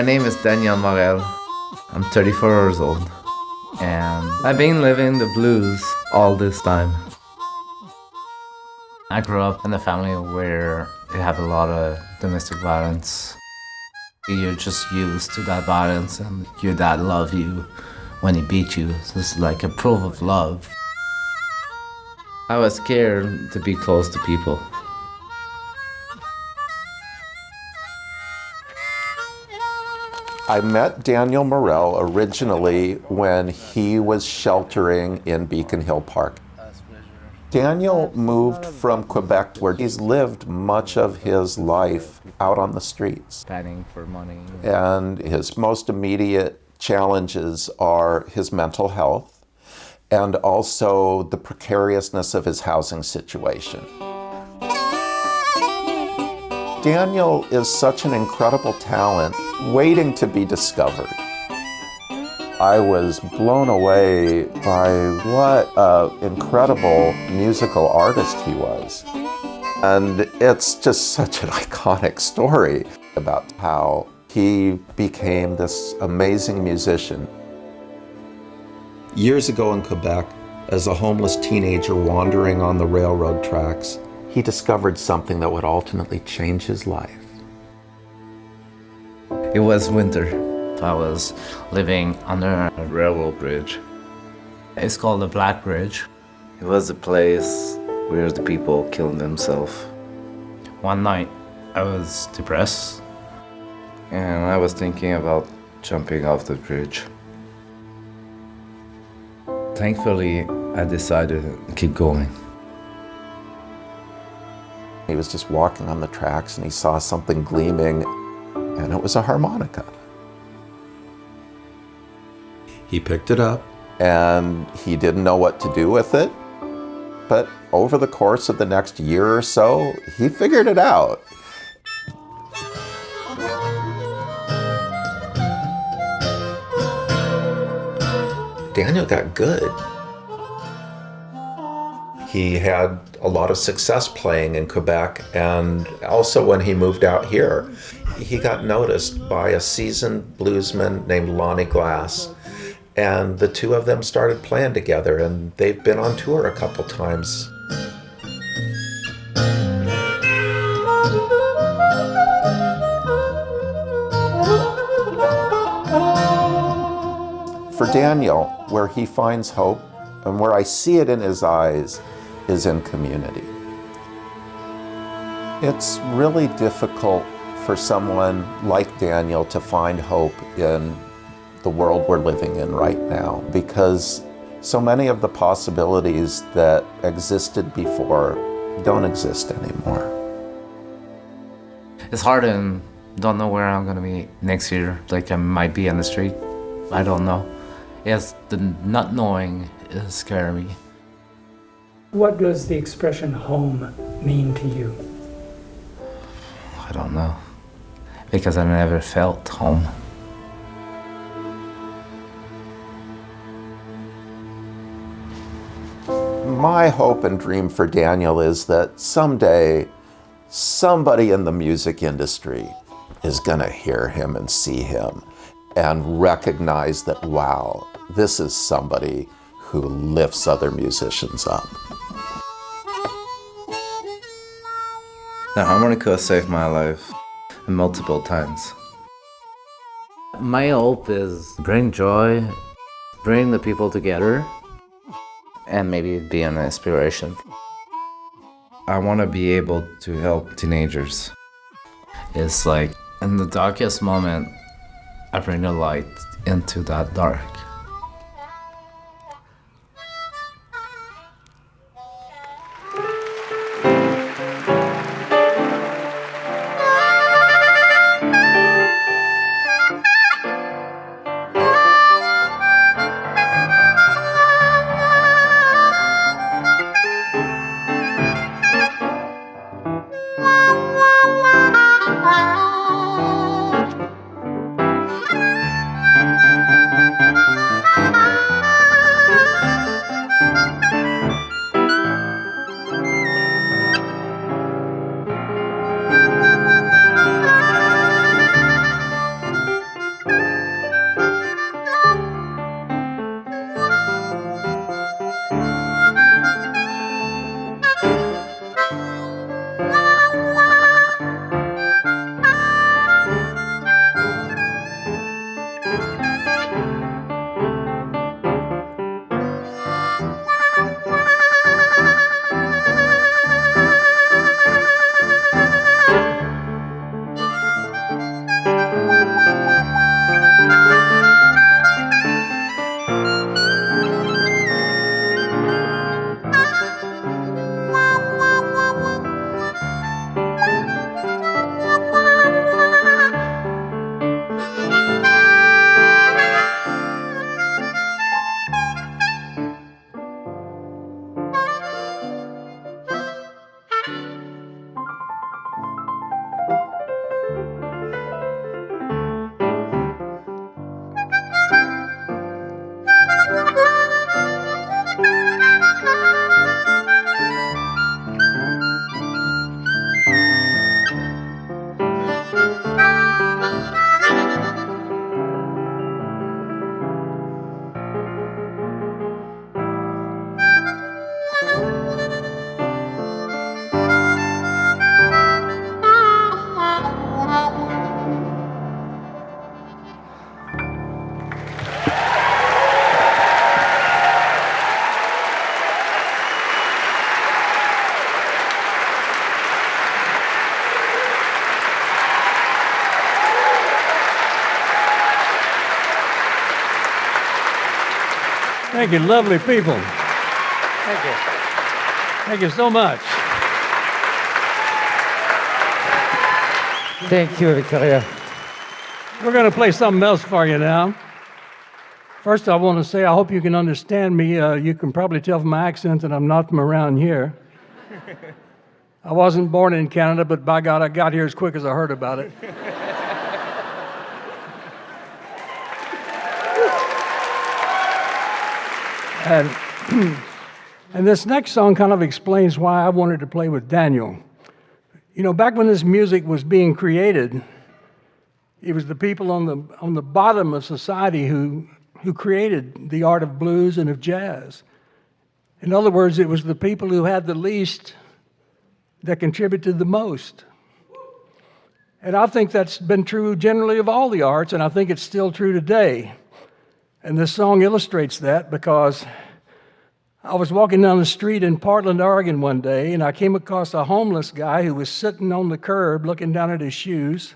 My name is Daniel Morel. I'm 34 years old, and I've been living the blues all this time. I grew up in a family where they have a lot of domestic violence. You're just used to that violence, and your dad loves you when he beat you. So it's like a proof of love. I was scared to be close to people. I met Daniel Morel originally when he was sheltering in Beacon Hill Park. Daniel moved from Quebec, where he's lived much of his life out on the streets. Planning for money. And his most immediate challenges are his mental health and also the precariousness of his housing situation. Daniel is such an incredible talent waiting to be discovered. I was blown away by what an incredible musical artist he was. And it's just such an iconic story about how he became this amazing musician. Years ago in Quebec, as a homeless teenager wandering on the railroad tracks, he discovered something that would ultimately change his life. It was winter. I was living under a railroad bridge. It's called the Black Bridge. It was a place where the people killed themselves. One night, I was depressed, and I was thinking about jumping off the bridge. Thankfully, I decided to keep going. He was just walking on the tracks and he saw something gleaming, and it was a harmonica. He picked it up and he didn't know what to do with it, but over the course of the next year or so, he figured it out. Daniel got good. He had a lot of success playing in Quebec, and also when he moved out here, he got noticed by a seasoned bluesman named Lonnie Glass, and the two of them started playing together, and they've been on tour a couple times. For Daniel, where he finds hope, and where I see it in his eyes, is in community. It's really difficult for someone like Daniel to find hope in the world we're living in right now, because so many of the possibilities that existed before don't exist anymore. It's hard and don't know where I'm gonna be next year. Like I might be on the street. I don't know. Yes, the not knowing is scary me. What does the expression home mean to you? I don't know. Because I never felt home. My hope and dream for Daniel is that someday somebody in the music industry is gonna hear him and see him and recognize that, wow, this is somebody who lifts other musicians up. The harmonica saved my life multiple times. My hope is bring joy, bring the people together, and maybe be an inspiration. I want to be able to help teenagers. It's like in the darkest moment, I bring the light into that dark. Thank you, lovely people. Thank you. Thank you so much. Thank you, Victoria. We're going to play something else for you now. First, I want to say I hope you can understand me. You can probably tell from my accent that I'm not from around here. I wasn't born in Canada, but by God, I got here as quick as I heard about it. And this next song kind of explains why I wanted to play with Daniel. You know, back when this music was being created, it was the people on the bottom of society who created the art of blues and of jazz. In other words, it was the people who had the least that contributed the most. And I think that's been true generally of all the arts, and I think it's still true today. And this song illustrates that because I was walking down the street in Portland, Oregon one day, and I came across a homeless guy who was sitting on the curb looking down at his shoes,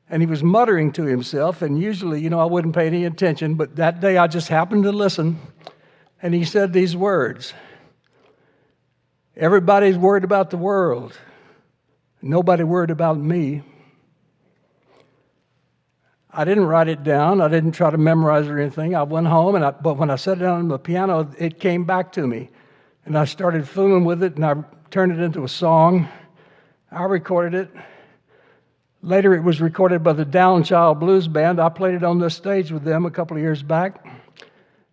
and he was muttering to himself, and usually, you know, I wouldn't pay any attention, but that day I just happened to listen, and he said these words: "Everybody's worried about the world. Nobody worried about me." I didn't write it down. I didn't try to memorize it or anything. I went home, but when I sat down on the piano, it came back to me. And I started fooling with it, and I turned it into a song. I recorded it. Later, it was recorded by the Downchild Blues Band. I played it on this stage with them a couple of years back.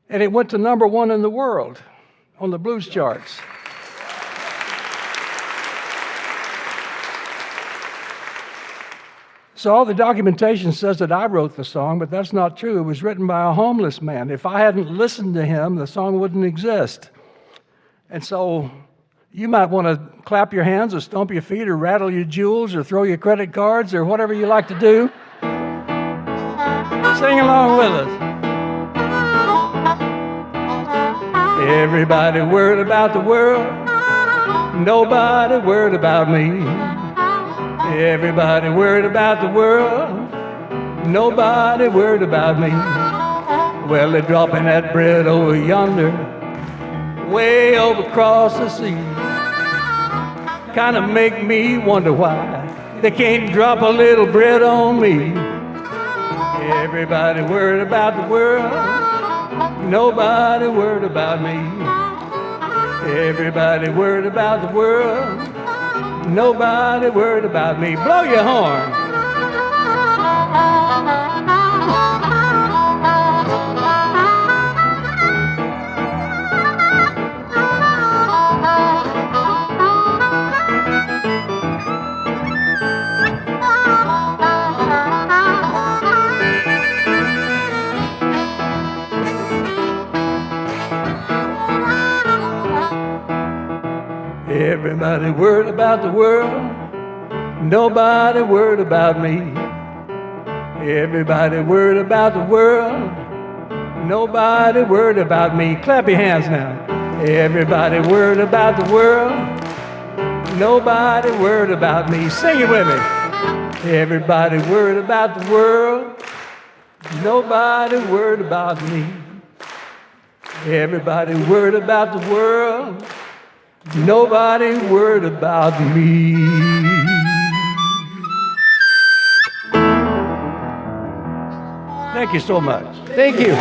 And it went to #1 in the world on the blues charts. So all the documentation says that I wrote the song, but that's not true. It was written by a homeless man. If I hadn't listened to him, the song wouldn't exist. And so you might want to clap your hands or stomp your feet or rattle your jewels or throw your credit cards or whatever you like to do. Sing along with us. Everybody worried about the world. Nobody worried about me. Everybody worried about the world. Nobody worried about me. Well, they're dropping that bread over yonder, way over across the sea. Kind of make me wonder why they can't drop a little bread on me. Everybody worried about the world. Nobody worried about me. Everybody worried about the world. Nobody worried about me. Blow your horn. Everybody worried about the world. Nobody worried about me. Everybody worried about the world. Nobody worried about me. Clap your hands now. Everybody worried about the world. Nobody worried about me. Sing it with me. Everybody worried about the world. Nobody worried about me. Everybody worried about the world. Nobody worried about me. Thank you so much. Thank you.